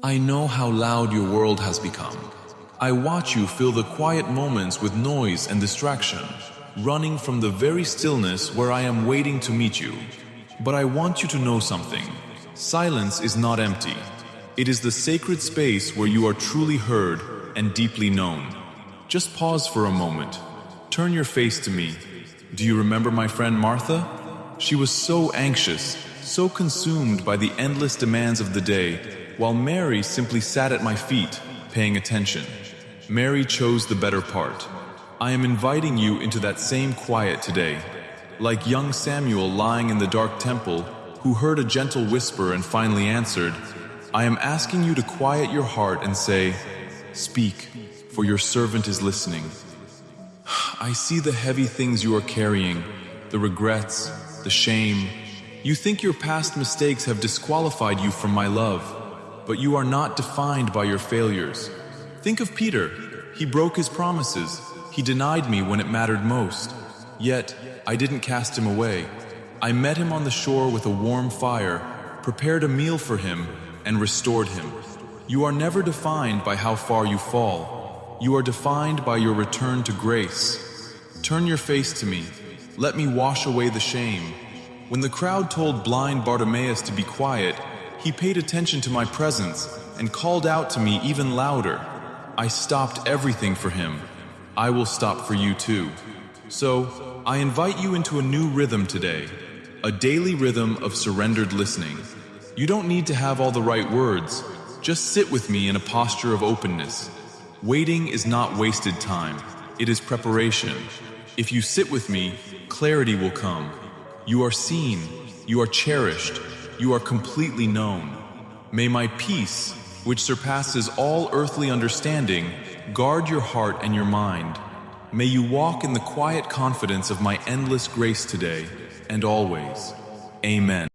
I know how loud your world has become. I watch you fill the quiet moments with noise and distraction, running from the very stillness where I am waiting to meet you. But I want you to know something. Silence is not empty. It is the sacred space where you are truly heard and deeply known. Just pause for a moment. Turn your face to me. Do you remember my friend Martha? She was so anxious, so consumed by the endless demands of the day, while Mary simply sat at my feet, paying attention. Mary chose the better part. I am inviting you into that same quiet today. Like young Samuel lying in the dark temple, who heard a gentle whisper and finally answered, I am asking you to quiet your heart and say, "Speak, for your servant is listening." I see the heavy things you are carrying, the regrets, the shame. You think your past mistakes have disqualified you from my love, but you are not defined by your failures. Think of Peter. He broke his promises. He denied me when it mattered most. Yet, I didn't cast him away. I met him on the shore with a warm fire, prepared a meal for him, and restored him. You are never defined by how far you fall. You are defined by your return to grace. Turn your face to me. Let me wash away the shame. When the crowd told blind Bartimaeus to be quiet, he paid attention to my presence and called out to me even louder. I stopped everything for him. I will stop for you too. So, I invite you into a new rhythm today, a daily rhythm of surrendered listening. You don't need to have all the right words. Just sit with me in a posture of openness. Waiting is not wasted time. It is preparation. If you sit with me, clarity will come. You are seen. You are cherished. You are completely known. May my peace, which surpasses all earthly understanding, guard your heart and your mind. May you walk in the quiet confidence of my endless grace today and always. Amen.